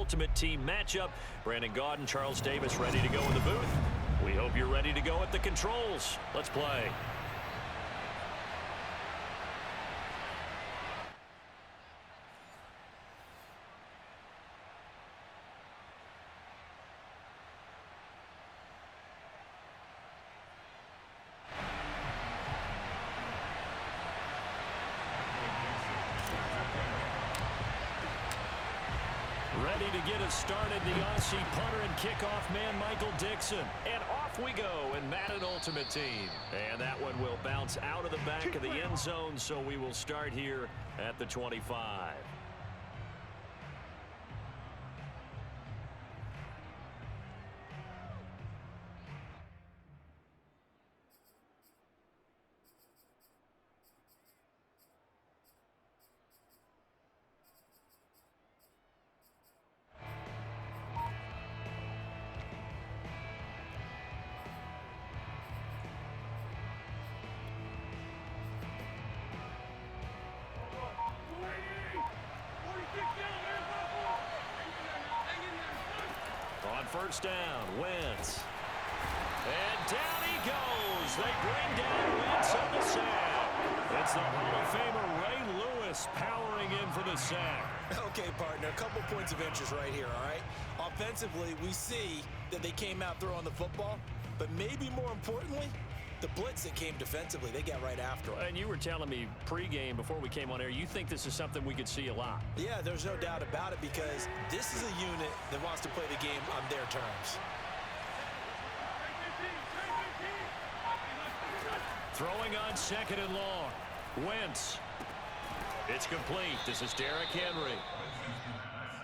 Ultimate Team matchup. Brandon Gaudin, Charles Davis ready to go in the booth. We hope you're ready to go at the controls. Let's play. Ready to get us started, the Aussie punter and kickoff man, Michael Dixon. And off we go in Madden Ultimate Team. And that one will bounce out of the back of the end zone, so we will start here at the 25. On first down, Wentz. And down he goes. They bring down Wentz on the sack. It's the Hall of Famer Ray Lewis powering in for the sack. Okay, partner, a couple points of interest right here, all right? Offensively, we see that they came out throwing the football, but maybe more importantly, the blitz that came defensively, they got right after him. And you were telling me pregame before we came on air, you think this is something we could see a lot. Yeah, there's no doubt about it because this is a unit that wants to play the game on their terms. Throwing on second and long. Wentz. It's complete. This is Derrick Henry.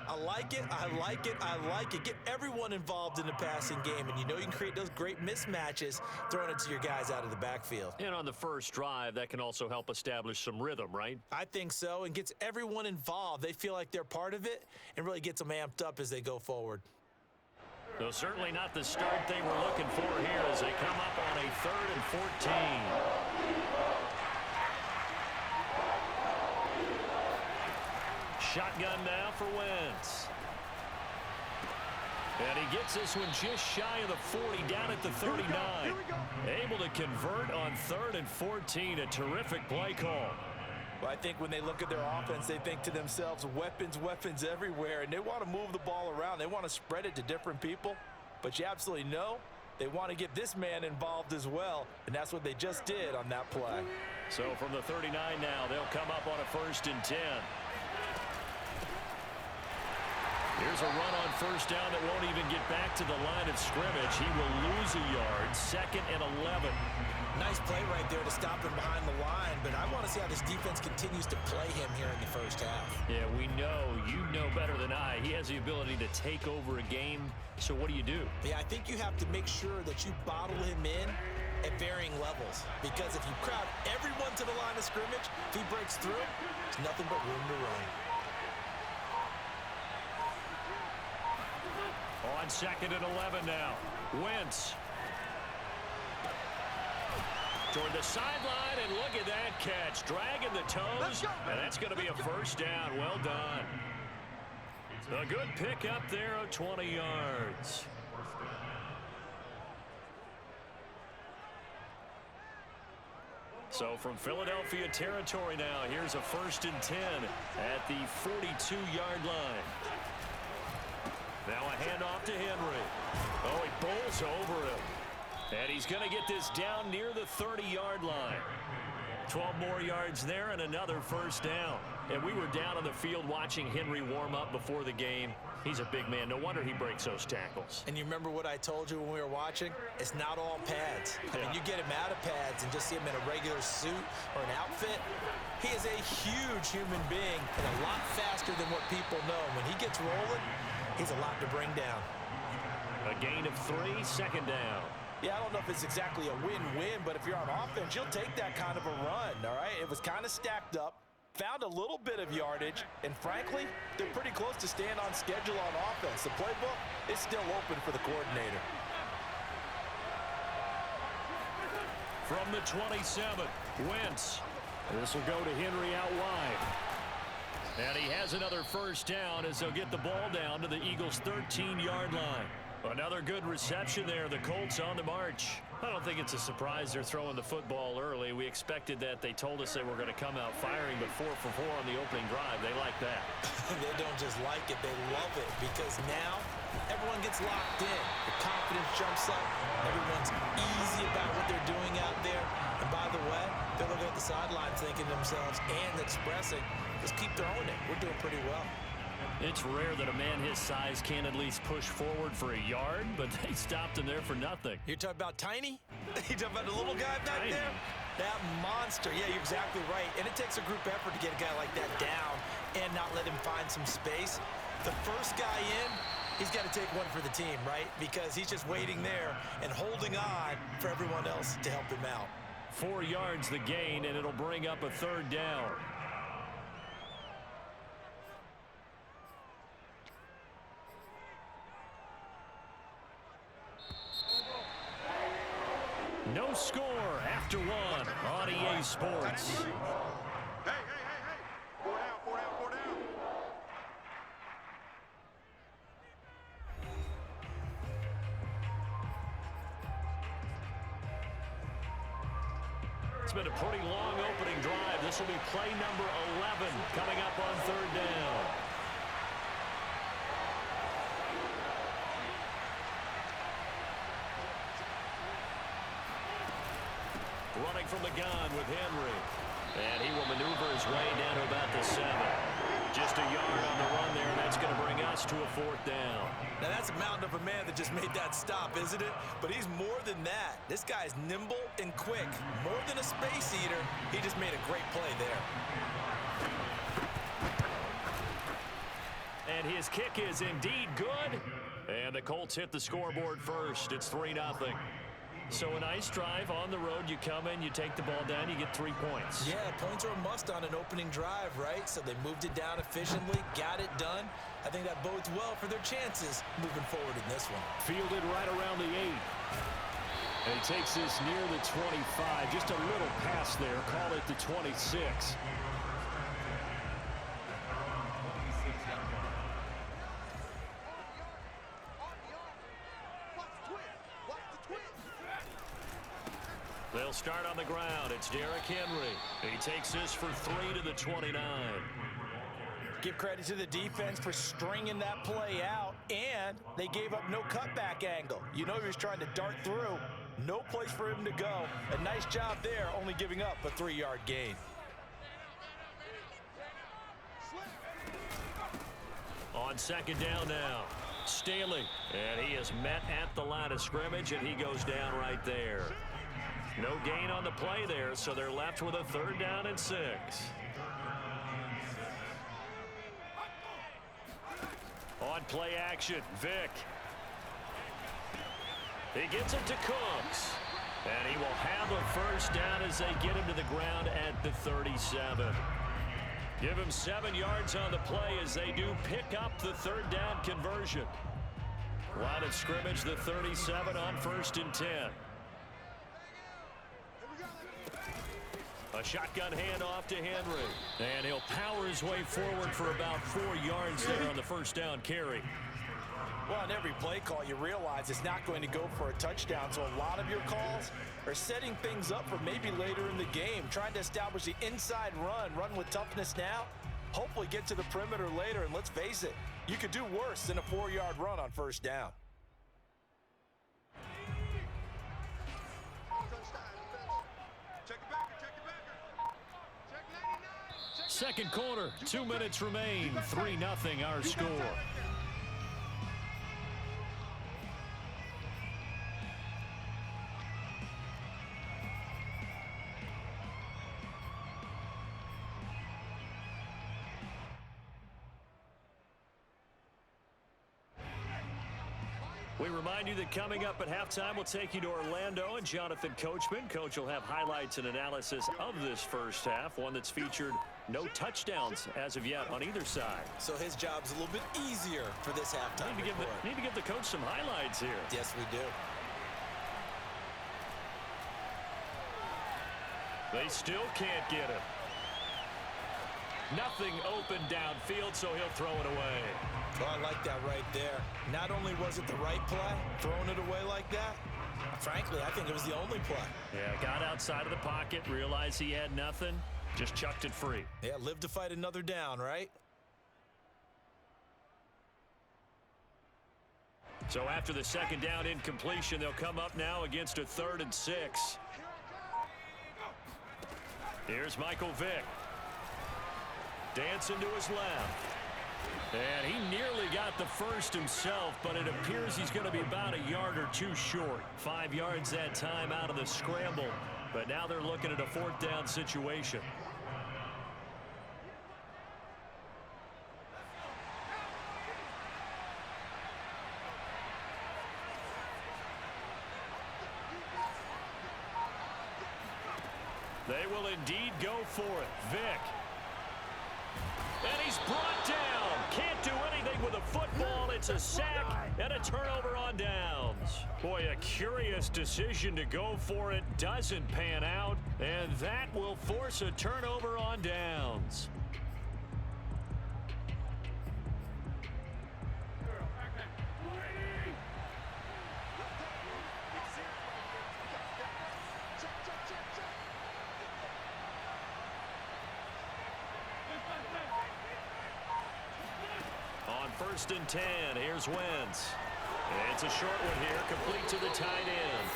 I like it, I like it, I like it. Get everyone involved in the passing game, and you know you can create those great mismatches throwing it to your guys out of the backfield. And on the first drive, that can also help establish some rhythm, right? I think so, and gets everyone involved. They feel like they're part of it and really gets them amped up as they go forward. So certainly not the start they were looking for here as they come up on a 3rd and 14. Shotgun now for Wentz. And he gets this one just shy of the 40, down at the 39. Able to convert on 3rd and 14. A terrific play call. Well, I think when they look at their offense, they think to themselves, weapons, weapons everywhere, and they want to move the ball around. They want to spread it to different people. But you absolutely know they want to get this man involved as well, and that's what they just did on that play. So from the 39 now, they'll come up on a 1st and 10. Here's a run on first down that won't even get back to the line of scrimmage. He will lose a yard. 2nd and 11. Nice play right there to stop him behind the line, but I want to see how this defense continues to play him here in the first half. Yeah, we know. You know better than I. He has the ability to take over a game. So what do you do? Yeah, I think you have to make sure that you bottle him in at varying levels, because if you crowd everyone to the line of scrimmage, if he breaks through, there's nothing but room to run. On 2nd and 11 now. Wentz. Toward the sideline, and look at that catch. Dragging the toes, and that's going to be a first down. Well done. A good pick up there of 20 yards. So from Philadelphia territory now, here's a 1st and 10 at the 42-yard line. Now a handoff to Henry. Oh, he bowls over him. And he's going to get this down near the 30-yard line. 12 more yards there and another first down. And we were down on the field watching Henry warm up before the game. He's a big man. No wonder he breaks those tackles. And you remember what I told you when we were watching? It's not all pads. I mean, you get him out of pads and just see him in a regular suit or an outfit. He is a huge human being and a lot faster than what people know. When he gets rolling, he's a lot to bring down. A gain of 3, 2nd down. Yeah, I don't know if it's exactly a win-win, but if you're on offense, you'll take that kind of a run, all right? It was kind of stacked up, found a little bit of yardage, and frankly, they're pretty close to staying on schedule on offense. The playbook is still open for the coordinator. From the 27, Wentz. This will go to Henry out wide. And he has another first down as they'll get the ball down to the Eagles. Broncos' 13-yard line. Another good reception there. The Colts on the march. I don't think it's a surprise they're throwing the football early. We expected that. They told us they were going to come out firing, but 4 for 4 on the opening drive. They like that. They don't just like it. They love it because now everyone gets locked in. The confidence jumps up. Everyone's easy about what they're doing out there. And by the way, they're looking at the sideline thinking to themselves and expressing, just keep throwing it. We're doing pretty well. It's rare that a man his size can at least push forward for a yard, but they stopped him there for nothing. You're talking about Tiny? You're talking about the little guy back Tiny. there? That monster. Yeah, you're exactly right. And it takes a group effort to get a guy like that down and not let him find some space. The first guy in, he's got to take one for the team, right? Because he's just waiting there and holding on for everyone else to help him out. 4 yards the gain, and it'll bring up a 3rd down. No score after 1 on EA Sports. Hey. 4 down. It's been a pretty long opening drive. This will be play number 11 coming up on 3rd down. Running from the gun with Henry. And he will maneuver his way down to about the 7. Just a yard on the run there, and that's going to bring us to a 4th down. Now, that's a mountain of a man that just made that stop, isn't it? But he's more than that. This guy's nimble and quick. More than a space eater, he just made a great play there. And his kick is indeed good. And the Colts hit the scoreboard first. It's 3-0. So a nice drive on the road. You come in, you take the ball down, you get 3 points. Yeah, points are a must on an opening drive, right? So they moved it down efficiently, got it done. I think that bodes well for their chances moving forward in this one. Fielded right around the 8. And he takes this near the 25. Just a little pass there. Call it the 26. They'll start on the ground. It's Derrick Henry. He takes this for 3 to the 29. Give credit to the defense for stringing that play out, and they gave up no cutback angle. You know he was trying to dart through. No place for him to go. A nice job there, only giving up a 3-yard gain. On 2nd down now, Staley. And he is met at the line of scrimmage, and he goes down right there. No gain on the play there, so they're left with a 3rd down and 6. On play action, Vick. He gets it to Cooks. And he will have a 1st down as they get him to the ground at the 37. Give him 7 yards on the play as they do pick up the 3rd down conversion. Line of scrimmage, the 37 on 1st and 10. A shotgun handoff to Henry. And he'll power his way forward for about 4 yards there on the 1st down carry. Well, on every play call, you realize it's not going to go for a touchdown. So a lot of your calls are setting things up for maybe later in the game, trying to establish the inside run with toughness now, hopefully get to the perimeter later. And let's face it, you could do worse than a 4-yard run on 1st down. Second quarter, 2 minutes remain, 3-0 our score. We remind you that coming up at halftime, we'll take you to Orlando and Jonathan Coachman. Coach will have highlights and analysis of this first half, one that's featured no touchdowns as of yet on either side. So his job's a little bit easier for this halftime report. Need to give the coach some highlights here. Yes, we do. They still can't get him. Nothing open downfield, so he'll throw it away. Well, I like that right there. Not only was it the right play, throwing it away like that, frankly, I think it was the only play. Yeah, got outside of the pocket, realized he had nothing, just chucked it free. Yeah, live to fight another down, right? So after the second down incompletion, they'll come up now against a 3rd and 6. Here's Michael Vick. Dancing to his left. And he nearly got the first himself, but it appears he's going to be about a yard or two short. 5 yards that time out of the scramble, but now they're looking at a 4th down situation. They will indeed go for it. Vick. And he's brought down. Can't do anything with a football. It's a sack and a turnover on downs. Boy, a curious decision to go for it. Doesn't pan out. And that will force a turnover on downs. On 1st and 10, here's Wentz. It's a short one here, complete to the tight end.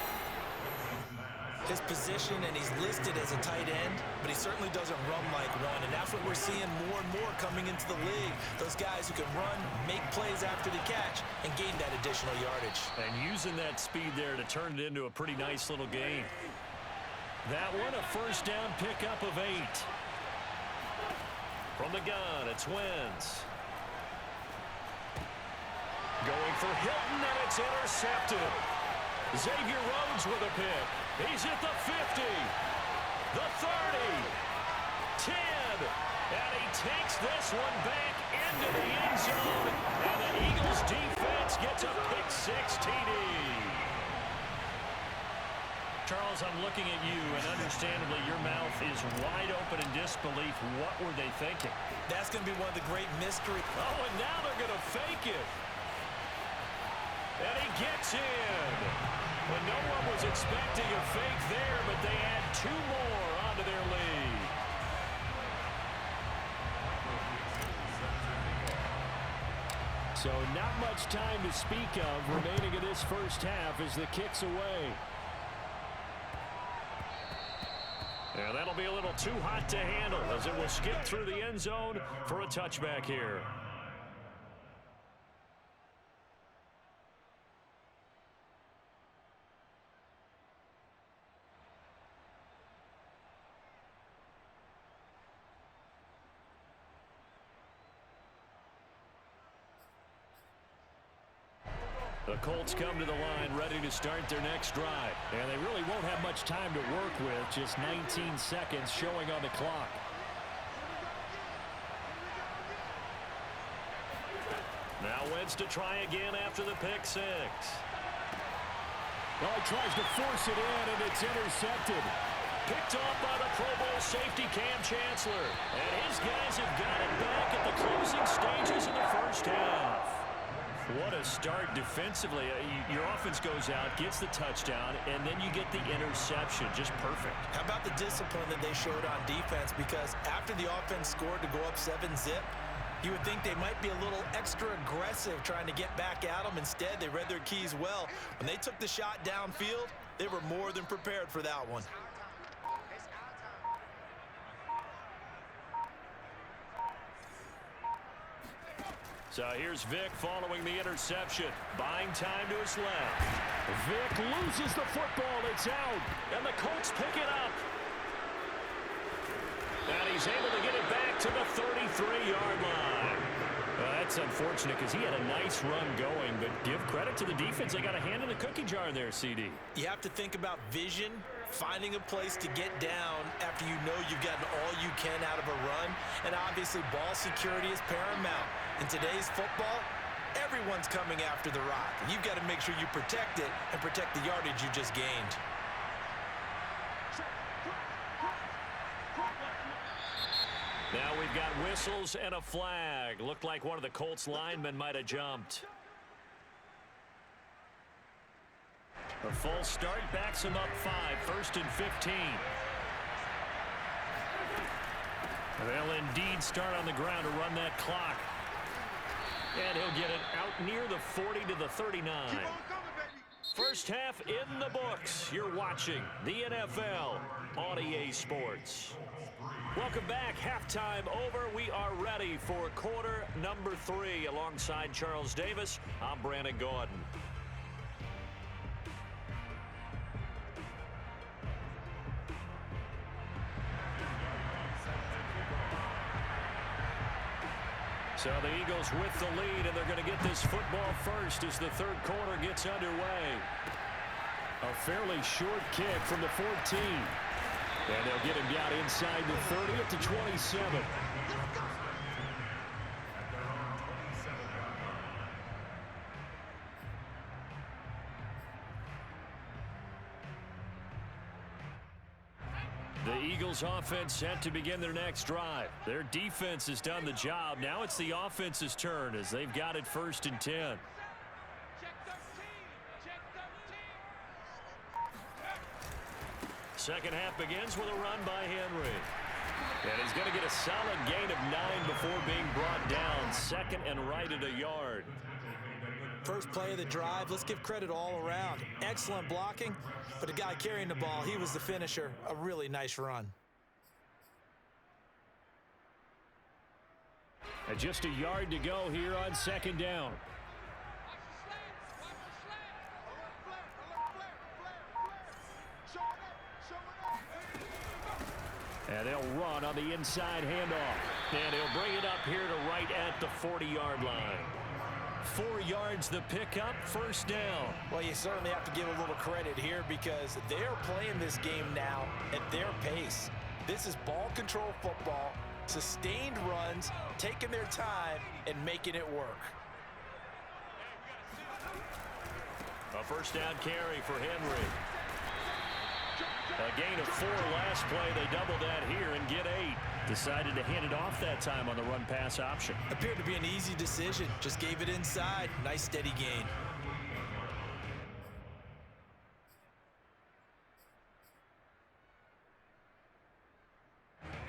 His position, and he's listed as a tight end, but he certainly doesn't run like one, and that's what we're seeing more and more coming into the league. Those guys who can run, make plays after the catch, and gain that additional yardage. And using that speed there to turn it into a pretty nice little game. That one, a 1st down pickup of 8. From the gun, it's Wentz. Going for Hilton, and it's intercepted. Xavier Rhodes with a pick. He's at the 50, the 30, 10, and he takes this one back into the end zone, and the Eagles defense gets a pick 6 TD. Charles, I'm looking at you, and understandably your mouth is wide open in disbelief. What were they thinking? That's going to be one of the great mysteries. Oh, and now they're going to fake it. And he gets in. Well, no one was expecting a fake there, but they add 2 more onto their lead. So not much time to speak of remaining in this first half as the kick's away. And that'll be a little too hot to handle as it will skip through the end zone for a touchback here. The Colts come to the line ready to start their next drive. And they really won't have much time to work with. Just 19 seconds showing on the clock. Now Wentz to try again after the pick 6. Well, he tries to force it in, and it's intercepted. Picked off by the Pro Bowl safety Cam Chancellor. And his guys have got it back at the closing stages of the first half. What a start defensively. Your offense goes out, gets the touchdown, and then you get the interception. Just perfect. How about the discipline that they showed on defense? Because after the offense scored to go up 7-zip, you would think they might be a little extra aggressive trying to get back at them. Instead, they read their keys well. When they took the shot downfield, they were more than prepared for that one. So here's Vick following the interception. Buying time to his left. Vick loses the football. It's out. And the Colts pick it up. And he's able to get it back to the 33-yard line. That's unfortunate because he had a nice run going, but give credit to the defense. They got a hand in the cookie jar there, CD. You have to think about vision, finding a place to get down after you know you've gotten all you can out of a run, and obviously ball security is paramount. In today's football, everyone's coming after the rock. You've got to make sure you protect it and protect the yardage you just gained. Now we've got whistles and a flag. Looked like one of the Colts linemen might have jumped. A full start backs him up 5, 1st and 15. They'll indeed start on the ground to run that clock. And he'll get it out near the 40 to the 39. First half in the books. You're watching the NFL on EA Sports. Welcome back. Halftime over. We are ready for quarter number 3. Alongside Charles Davis, I'm Brandon Gordon. So the Eagles with the lead, and they're going to get this football first as the third quarter gets underway. A fairly short kick from the 14. And they'll get him down inside the 30 at the 27. The Eagles offense set to begin their next drive. Their defense has done the job. Now it's the offense's turn as they've got it 1st and 10. Second half begins with a run by Henry. And he's going to get a solid gain of 9 before being brought down. 2nd and right at a yard. First play of the drive, let's give credit all around. Excellent blocking, but the guy carrying the ball, he was the finisher. A really nice run. And just a yard to go here on 2nd down. And they'll run on the inside handoff. And he'll bring it up here to right at the 40-yard line. 4 yards the pickup, 1st down. Well, you certainly have to give a little credit here because they're playing this game now at their pace. This is ball control football, sustained runs, taking their time, and making it work. A 1st down carry for Henry. A gain of 4 last play. They double that here and get 8. Decided to hand it off that time on the run-pass option. Appeared to be an easy decision. Just gave it inside. Nice steady gain.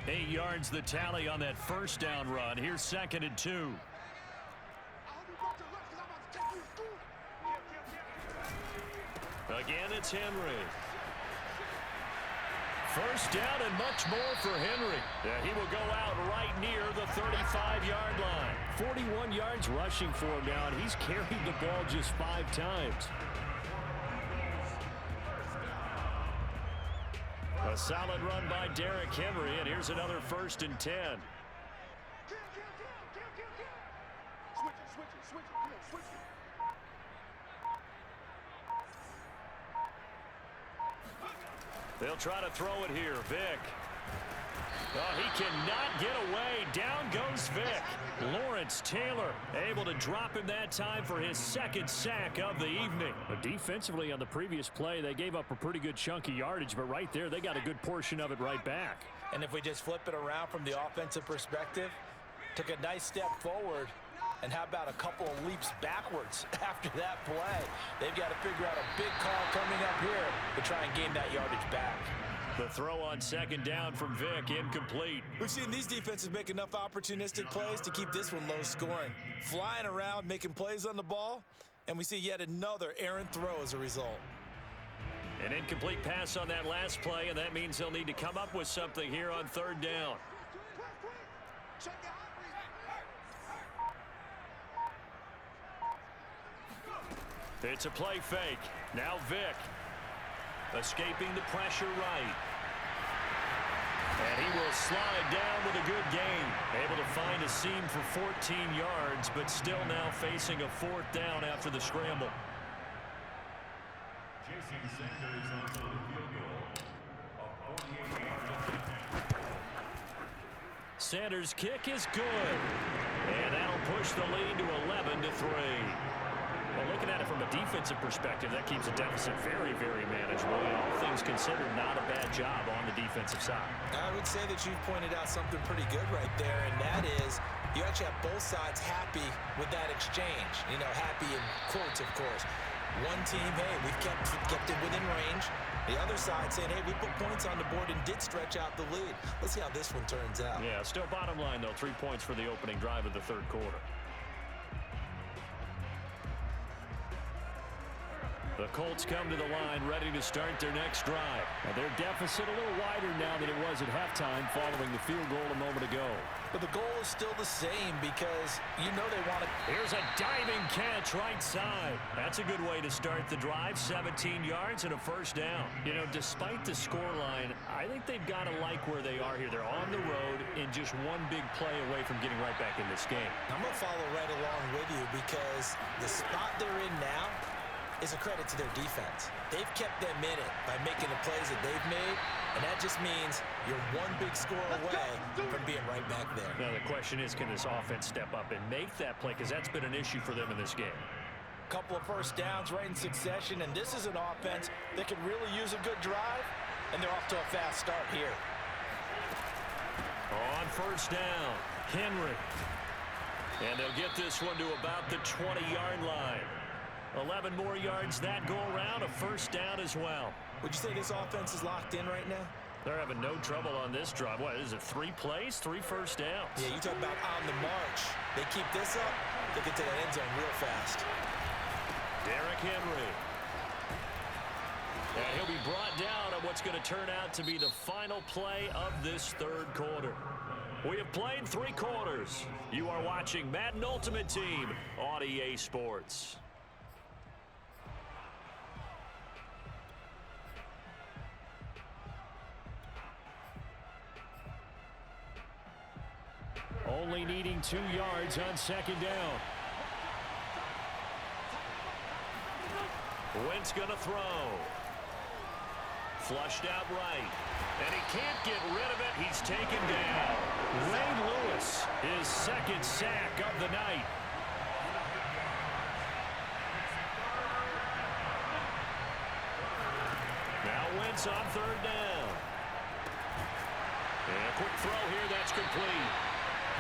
Eight yards the tally on that 1st down run. Here's 2nd and 2. Again, it's Henry. 1st down and much more for Henry. Yeah, he will go out right near the 35-yard line. 41 yards rushing for him now, and he's carried the ball just 5 times. A solid run by Derrick Henry, and here's another 1st and 10. They'll try to throw it here. Vick. Oh, he cannot get away. Down goes Vick. Lawrence Taylor able to drop him that time for his 2nd sack of the evening. But defensively on the previous play, they gave up a pretty good chunk of yardage, but right there, they got a good portion of it right back. And if we just flip it around from the offensive perspective, took a nice step forward, and how about a couple of leaps backwards after that play? They've got to figure out a big call coming up here to try and gain that yardage back. The throw on 2nd down from Vick, incomplete. We've seen these defenses make enough opportunistic plays to keep this one low scoring. Flying around, making plays on the ball, and we see yet another errant throw as a result. An incomplete pass on that last play, and that means they'll need to come up with something here on 3rd down. It's a play fake. Now Vick. Escaping the pressure right. And he will slide down with a good gain. Able to find a seam for 14 yards, but still now facing a 4th down after the scramble. Sanders' kick is good. And that'll push the lead to 11-3. Well, looking at it from a defensive perspective, that keeps the deficit very, very manageable. And all things considered, not a bad job on the defensive side. I would say that you've pointed out something pretty good right there, and that is you actually have both sides happy with that exchange. You know, happy in quotes, of course. One team, hey, we've kept it within range. The other side saying, hey, we put points on the board and did stretch out the lead. Let's see how this one turns out. Yeah, still bottom line, though, 3 points for the opening drive of the third quarter. The Colts come to the line ready to start their next drive. Now, their deficit a little wider now than it was at halftime following the field goal a moment ago. But the goal is still the same because you know they want to. Here's a diving catch right side. That's a good way to start the drive. 17 yards and a first down. You know, despite the scoreline, I think they've got to like where they are here. They're on the road and just one big play away from getting right back in this game. I'm going to follow right along with you because the spot they're in now is a credit to their defense. They've kept them in it by making the plays that they've made, and that just means you're one big score away from being right back there. Now the question is, can this offense step up and make that play? Because that's been an issue for them in this game. Couple of first downs right in succession, and this is an offense that could really use a good drive, and they're off to a fast start here. On first down, Henry. And they'll get this one to about the 20-yard line. 11 more yards that go around, a first down as well. Would you say this offense is locked in right now? They're having no trouble on this drive. What is it, 3 plays, 3 first downs? Yeah, you talk about on the march. They keep this up, they get to that end zone real fast. Derrick Henry. And he'll be brought down on what's going to turn out to be the final play of this third quarter. We have played 3 quarters. You are watching Madden Ultimate Team on EA Sports. Only needing 2 yards on second down. Wentz gonna throw. Flushed out right. And he can't get rid of it. He's taken down. Ray Lewis, his second sack of the night. Now Wentz on third down. And a quick throw here, that's complete.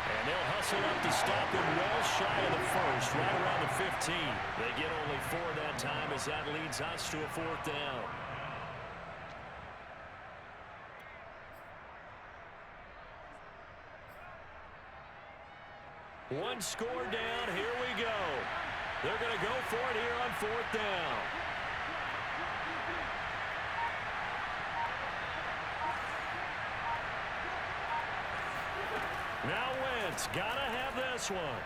And they'll hustle up to stop him well shy of the first, right around the 15. They get only 4 that time as that leads us to a fourth down. One score down, here we go. They're going to go for it here on fourth down. Now Wentz, gotta have this one.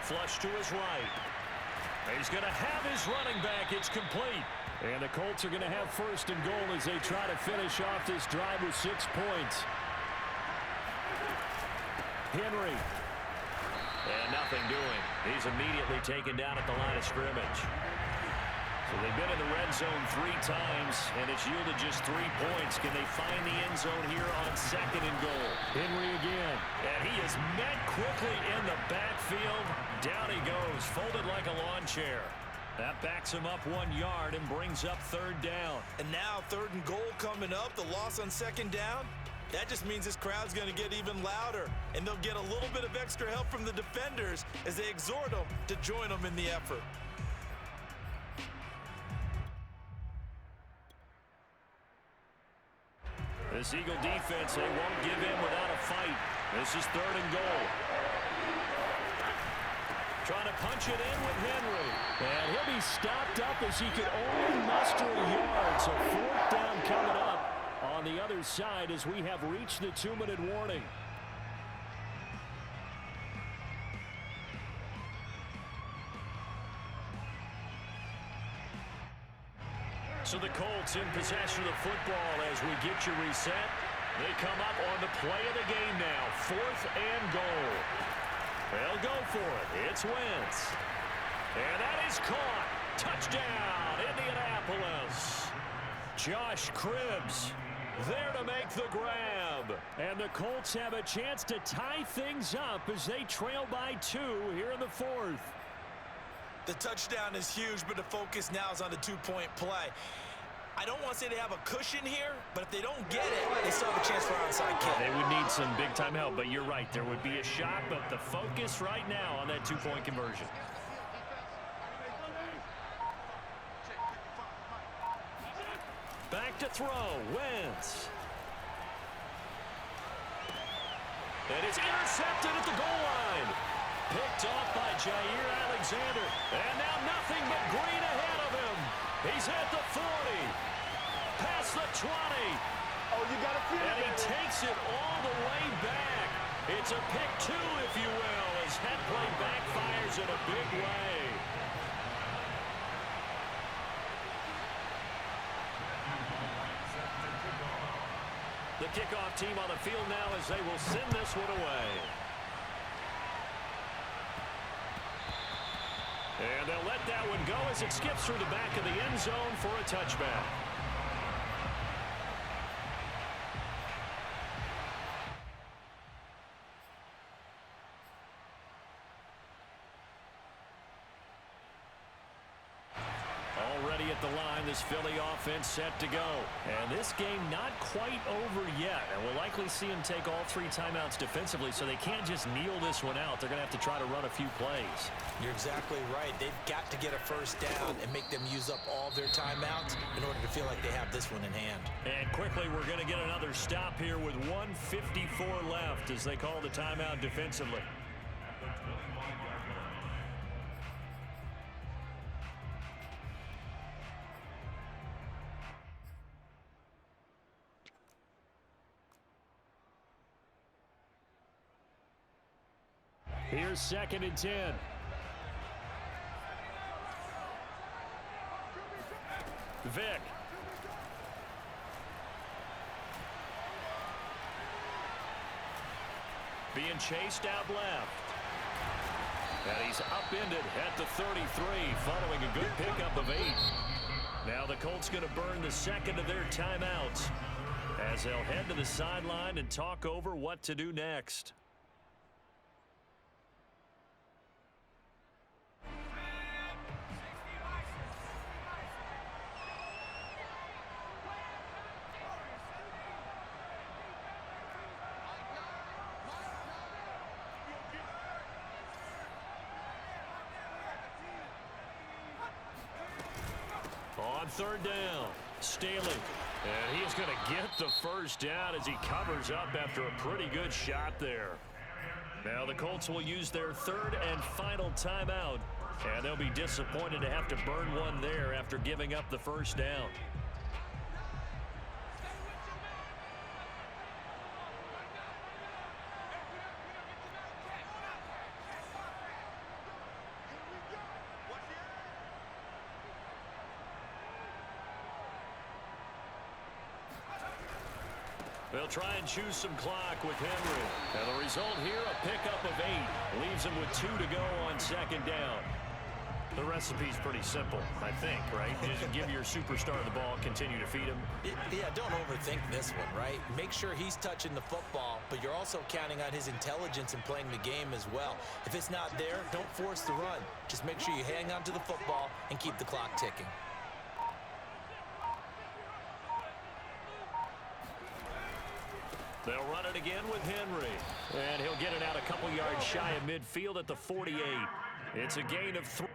Flush to his right. He's gonna have his running back. It's complete. And the Colts are gonna have first and goal as they try to finish off this drive with 6 points. Henry. And nothing doing. He's immediately taken down at the line of scrimmage. So they've been in the red zone 3 times, and it's yielded just 3 points. Can they find the end zone here on second and goal? Henry again. And he is met quickly in the backfield. Down he goes, folded like a lawn chair. That backs him up 1 yard and brings up third down. And now third and goal coming up, the loss on second down. That just means this crowd's going to get even louder, and they'll get a little bit of extra help from the defenders as they exhort them to join them in the effort. This Eagle defense, they won't give in without a fight. This is third and goal. Trying to punch it in with Henry. And he'll be stopped up as he could only muster a yard. So fourth down coming up on the other side as we have reached the 2-minute warning. So the Colts in possession of the football as we get you reset. They come up on the play of the game now. Fourth and goal. They'll go for it. It's Wentz. And that is caught. Touchdown, Indianapolis. Josh Cribbs there to make the grab. And the Colts have a chance to tie things up as they trail by 2 here in the fourth. The touchdown is huge, but the focus now is on the 2-point play. I don't want to say they have a cushion here, but if they don't get it, they still have a chance for an onside kick. They would need some big-time help, but you're right. There would be a shot, but the focus right now on that 2-point conversion. Back to throw. Wentz. And it's intercepted at the goal line. Picked off by Jair Alexander. And now nothing but green ahead of him. He's at the 40. Past the 20. Oh, you got to feel it. And he takes it all the way back. It's a pick two, if you will, as head play backfires in a big way. The kickoff team on the field now as they will send this one away. And they'll let that one go as it skips through the back of the end zone for a touchback. Already at the line, this Philly offense set to go. And this game not quite over yet. And we'll likely see them take all 3 timeouts defensively, so they can't just kneel this one out. They're going to have to try to run a few plays. You're exactly right. They've got to get a first down and make them use up all their timeouts in order to feel like they have this one in hand. And quickly, we're going to get another stop here with 1:54 left as they call the timeout defensively. Here's 2nd and 10. Vick. Being chased out left. And he's upended at the 33 following a good pickup of 8. Now the Colts going to burn the second of their timeouts as they'll head to the sideline and talk over what to do next. On 3rd down, Staley. And he is going to get the first down as he covers up after a pretty good shot there. Now the Colts will use their 3rd and final timeout. And they'll be disappointed to have to burn one there after giving up the first down. They'll try and choose some clock with Henry. And the result here, a pickup of 8. Leaves him with 2 to go on 2nd down. The recipe's pretty simple, I think, right? Just give your superstar the ball, continue to feed him. Yeah, don't overthink this one, right? Make sure he's touching the football, but you're also counting on his intelligence in playing the game as well. If it's not there, don't force the run. Just make sure you hang on to the football and keep the clock ticking. They'll run it again with Henry. And he'll get it out a couple yards shy of midfield at the 48. It's a gain of 3.